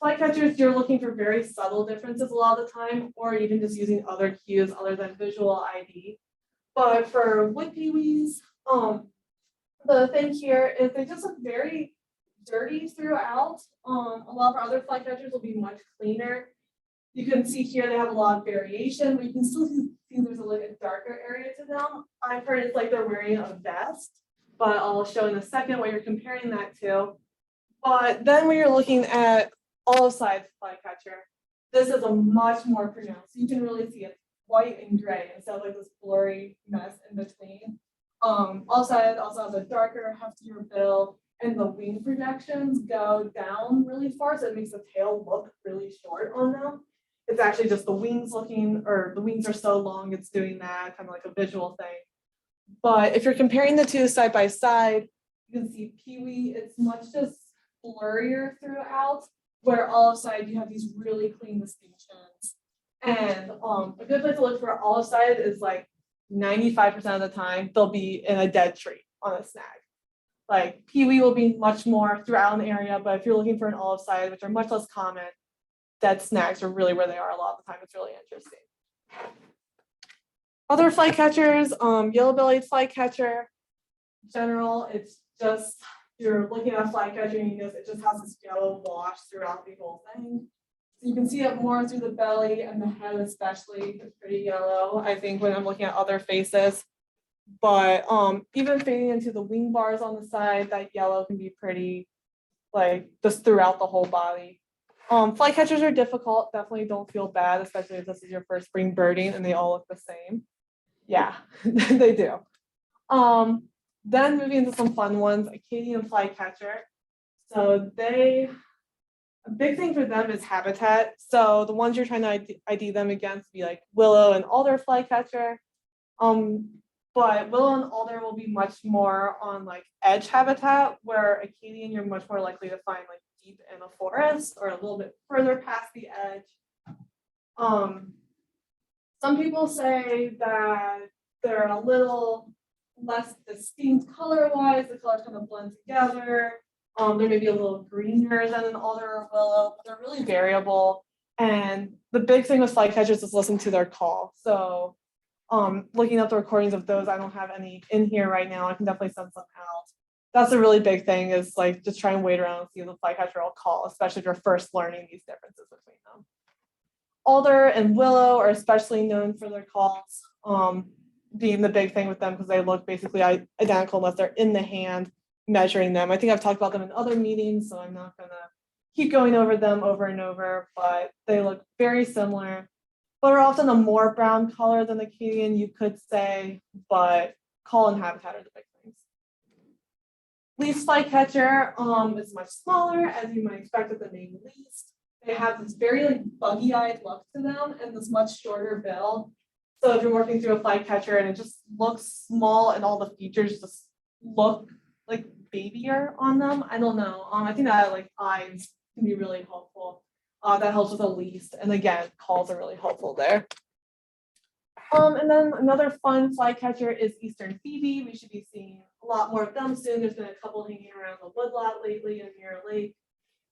flycatchers, you're looking for very subtle differences a lot of the time, or even just using other cues other than visual ID. But for wood pewees, the thing here is they just look very dirty throughout. A lot of our other flycatchers will be much cleaner. You can see here they have a lot of variation, but you can still see there's like a darker area to them. I've heard it's like they're wearing a vest, but I'll show in a second what you're comparing that to. But then when you're looking at olive side flycatcher, this is a much more pronounced. You can really see it white and gray instead of like this blurry mess in between. Olive side also has a darker, heftier bill, and the wing projections go down really far, so it makes the tail look really short on them. It's actually just the wings looking, or the wings are so long, it's doing that, kind of like a visual thing. But if you're comparing the two side by side, you can see pewee, it's much just blurrier throughout, where olive side, you have these really clean distinctions. And a good place to look for olive side is like 95% of the time, they'll be in a dead tree on a snag. Like pewee will be much more throughout an area, but if you're looking for an olive side, which are much less common, dead snags are really where they are a lot of the time. It's really interesting. Other flycatchers, yellow-bellied flycatcher. In general, it's just you're looking at a flycatcher and you notice it just has this yellow wash throughout the whole thing. So you can see it more through the belly and the head, especially. It's pretty yellow, I think, when I'm looking at other faces. But even fading into the wing bars on the side, that yellow can be pretty, like, just throughout the whole body. Flycatchers are difficult. Definitely don't feel bad, especially if this is your first spring birding and they all look the same. Yeah, they do. Then moving into some fun ones, Acadian flycatcher. So a big thing for them is habitat. So the ones you're trying to ID them against be like willow and alder flycatcher. But willow and alder will be much more on like edge habitat, where Acadian you're much more likely to find like deep in a forest or a little bit further past the edge. Some people say that they're a little less distinct color-wise. The colors kind of blend together. They may be a little greener than an alder or willow, but they're really variable. And the big thing with flycatchers is listen to their call. So looking at the recordings of those, I don't have any in here right now. I can definitely send some out. That's a really big thing, is like just try and wait around and see the flycatcher will call, especially if you're first learning these differences between them. Alder and willow are especially known for their calls, being the big thing with them because they look basically identical unless they're in the hand measuring them. I think I've talked about them in other meetings, so I'm not gonna keep going over them over and over, but they look very similar, but are often a more brown color than the Acadian, you could say, but call and habitat are the big things. Least flycatcher is much smaller, as you might expect with the name least. They have this very like buggy-eyed look to them and this much shorter bill. So if you're working through a flycatcher and it just looks small and all the features just look like babyer on them, I don't know. I think that like eyes can be really helpful. That helps with the least. And again, calls are really helpful there. And then another fun flycatcher is Eastern Phoebe. We should be seeing a lot more of them soon. There's been a couple hanging around the woodlot lately in Mirror Lake.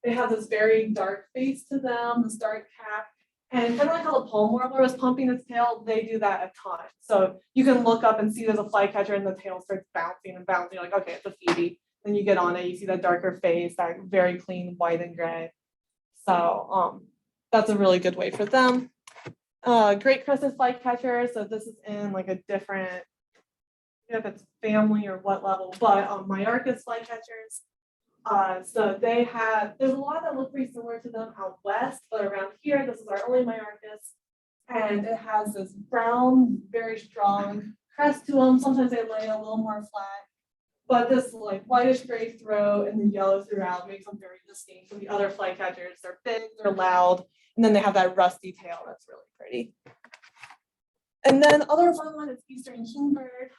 They have this very dark face to them, this dark cap, and kind of like how the palm warbler is pumping its tail, they do that a ton. So you can look up and see there's a flycatcher and the tail starts bouncing and bouncing. You're like, okay, it's a Phoebe. Then you get on it, you see that darker face, that very clean white and gray. So that's a really good way for them. Great crested flycatcher. So this is in like a different, if it's family or what level, but Myarchus flycatchers. So there's a lot that look pretty similar to them out west, but around here, this is our only Myarchus. And it has this brown, very strong crest to them. Sometimes they lay a little more flat. But this like whitish gray throat and the yellow throughout makes them very distinct from the other flycatchers. They're big, they're loud, and then they have that rusty tail that's really pretty. And then other fun one is Eastern Kingbird.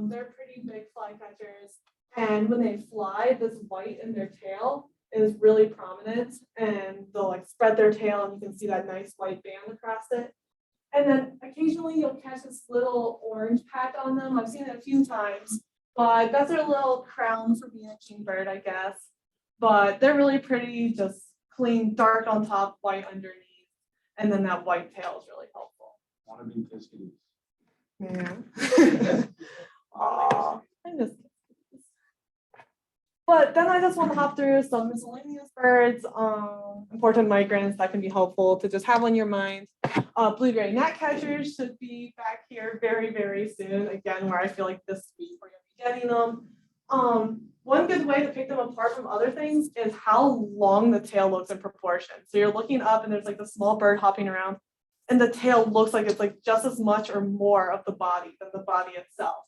They're pretty big flycatchers. And when they fly, this white in their tail is really prominent, and they'll like spread their tail and you can see that nice white band across it. And then occasionally you'll catch this little orange patch on them. I've seen it a few times, but that's their little crown for being a kingbird, I guess. But they're really pretty, just clean, dark on top, white underneath. And then that white tail is really helpful. Want to be Pisces. Yeah. Aw, I miss kids. But then I just want to hop through some miscellaneous birds, important migrants that can be helpful to just have on your mind. Blue-gray gnatcatchers should be back here very, very soon. Again, where I feel like this week we're gonna be getting them. One good way to pick them apart from other things is how long the tail looks in proportion. So you're looking up and there's like a small bird hopping around, and the tail looks like it's like just as much or more of the body than the body itself.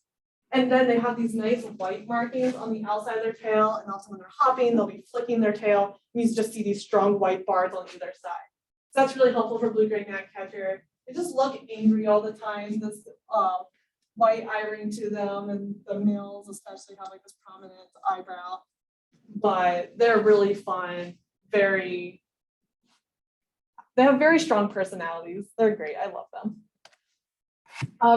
And then they have these nice white markings on the outside of their tail, and also when they're hopping, they'll be flicking their tail. And you just see these strong white bars on either side. So that's really helpful for blue-gray gnatcatcher. They just look angry all the time. This white eye ring to them, and the males especially have like this prominent eyebrow. But they're really fun, they have very strong personalities. They're great. I love them.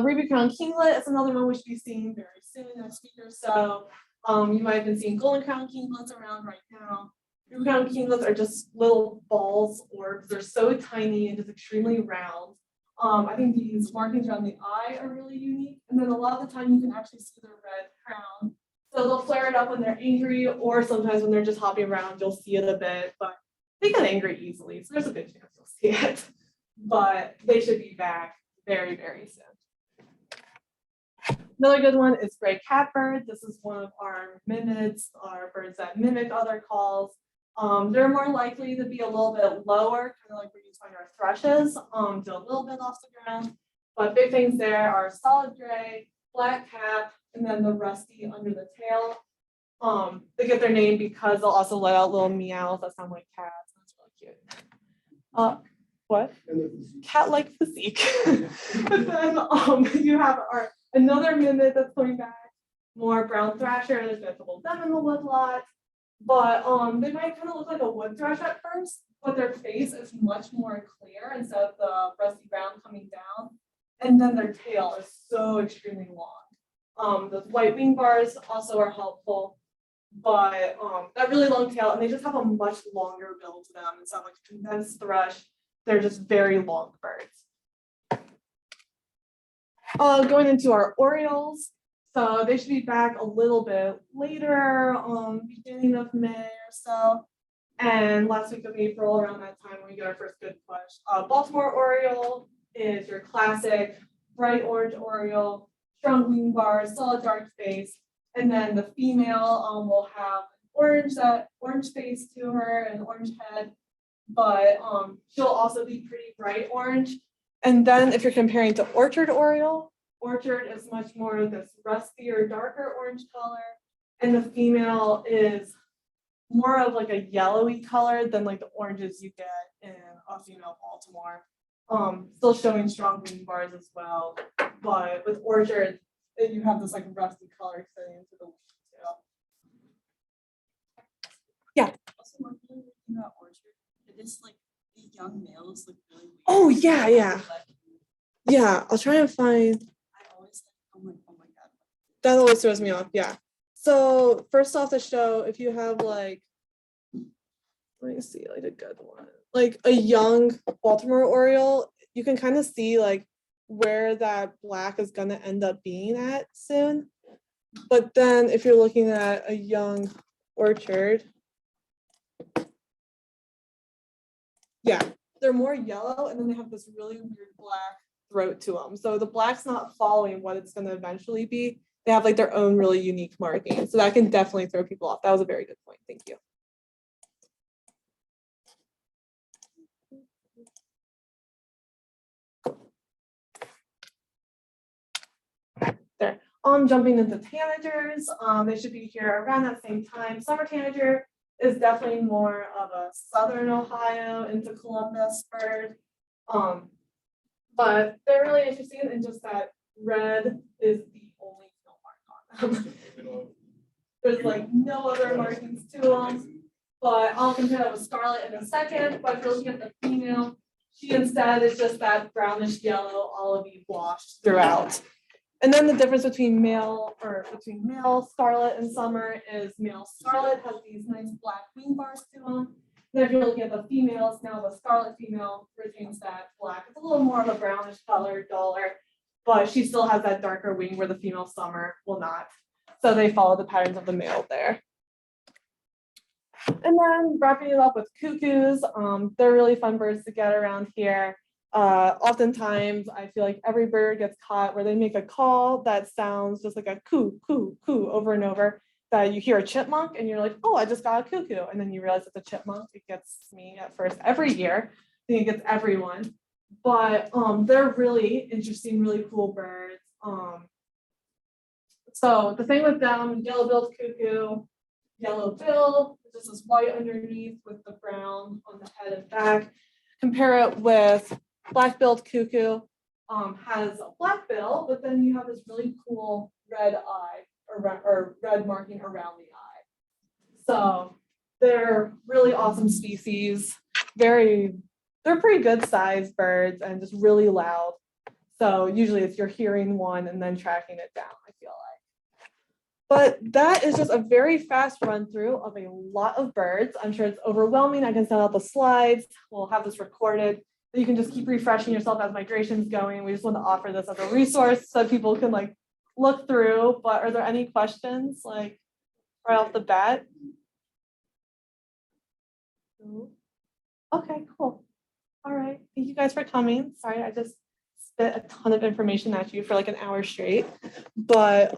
Ruby crowned kinglet is another one we should be seeing very soon, next week or so. You might have been seeing golden crowned kinglets around right now. Ruby crowned kinglets are just little balls, orbs. They're so tiny and just extremely round. I think these markings around the eye are really unique. And then a lot of the time you can actually see their red crown. So they'll flare it up when they're angry, or sometimes when they're just hopping around, you'll see it a bit, but they get angry easily. So there's a good chance you'll see it. But they should be back very, very soon. Another good one is gray catbird. This is one of our mimids, our birds that mimic other calls. They're more likely to be a little bit lower, kind of like where you find our thrushes, to a little bit off the ground. But big things there are solid gray, black cap, and then the rusty under the tail. They get their name because they'll also let out little meows that sound like cats. That's really cute. What? Cat-like physique. But then you have another mimic that's coming back, more brown thrasher. There's been a couple of them in the woodlot. But they might kind of look like a wood thrush at first, but their face is much more clear instead of the rusty brown coming down. And then their tail is so extremely long. The white wing bars also are helpful, but that really long tail, and they just have a much longer bill to them instead of like a condensed thrush. They're just very long birds. Going into our orioles. So they should be back a little bit later, beginning of May or so. And last week of April, around that time, when we get our first good push. Baltimore oriole is your classic bright orange oriole, strong wing bars, solid dark face. And then the female will have orange face to her and orange head, but she'll also be pretty bright orange. And then if you're comparing to orchard oriole, orchard is much more this rustier, darker orange color, and the female is more of like a yellowy color than like the oranges you get in a female Baltimore. Still showing strong wing bars as well, but with orchard, you have this like rusty color extending into the wing too. Yeah. Also, one thing about orchard, it is like the young males look really weird. Oh yeah, yeah. Yeah, I'll try and find. I always like, oh my god. That always throws me off. Yeah. So first off the show, if you have like, let me see, like a good one, like a young Baltimore oriole, you can kind of see like where that black is gonna end up being at soon. But then if you're looking at a young orchard, yeah, they're more yellow, and then they have this really weird black throat to them. So the black's not following what it's going to eventually be. They have like their own really unique marking. So that can definitely throw people off. That was a very good point. Thank you. There. Jumping into tanagers, they should be here around that same time. Summer tanager is definitely more of a southern Ohio into Columbus bird. But they're really interesting in just that red is the only field mark on them. There's like no other markings to them, but I'll compare that with scarlet in a second. But if you're looking at the female, she instead is just that brownish yellow olivey wash throughout. And then the difference between male scarlet and summer is male scarlet has these nice black wing bars to them. Then if you're looking at the females, now the scarlet female retains that black. It's a little more of a brownish color, duller, but she still has that darker wing where the female summer will not. So they follow the patterns of the male there. And then wrapping it up with cuckoos, they're really fun birds to get around here. Oftentimes I feel like every bird gets caught where they make a call that sounds just like a coo, coo, coo over and over, that you hear a chipmunk and you're like, oh, I just got a cuckoo. And then you realize it's a chipmunk. It gets me at first every year. I think it gets everyone. But they're really interesting, really cool birds. So the thing with them, yellow-billed cuckoo, yellow bill, just this white underneath with the brown on the head and back. Compare it with black-billed cuckoo, has a black bill, but then you have this really cool red eye or red marking around the eye. So they're really awesome species. They're pretty good sized birds and just really loud. So usually it's you're hearing one and then tracking it down, I feel like. But that is just a very fast run through of a lot of birds. I'm sure it's overwhelming. I can send out the slides. We'll have this recorded. You can just keep refreshing yourself as migration's going. We just want to offer this as a resource so people can like look through. But are there any questions like right off the bat? Okay, cool. All right. Thank you guys for coming. Sorry, I just spit a ton of information at you for like an hour straight. But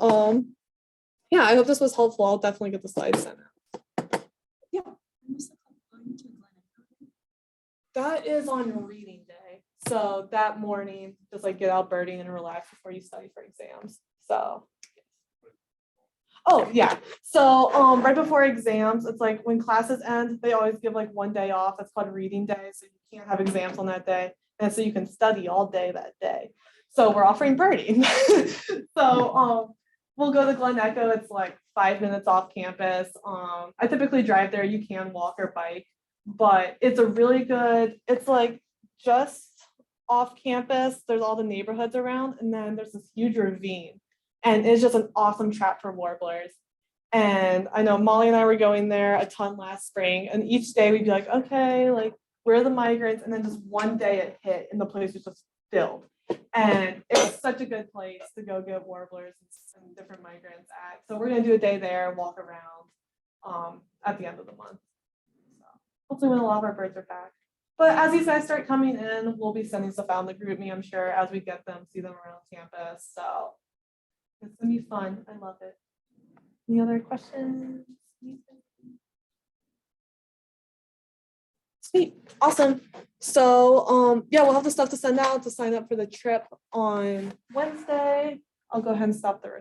yeah, I hope this was helpful. I'll definitely get the slides sent out. Yeah. That is on reading day. So that morning, just like get out birding and relax before you study for exams. So, oh yeah. So right before exams, it's like when classes end, they always give like one day off. That's called reading day. So you can't have exams on that day. And so you can study all day that day. So we're offering birding. So we'll go to Glen Echo. It's like 5 minutes off campus. I typically drive there. You can walk or bike, but it's a really good, it's like just off campus. There's all the neighborhoods around, and then there's this huge ravine, and it's just an awesome trap for warblers. And I know Molly and I were going there a ton last spring, and each day we'd be like, okay, like where are the migrants? And then just one day it hit, and the place was just filled. And it's such a good place to go get warblers and different migrants at. So we're gonna do a day there, walk around at the end of the month. So hopefully when a lot of our birds are back. But as these guys start coming in, we'll be sending stuff out in the group me, I'm sure, as we get them, see them around campus. So it's gonna be fun. I love it. Any other questions? Sweet, awesome. So yeah, we'll have the stuff to send out to sign up for the trip on Wednesday. I'll go ahead and stop the recording.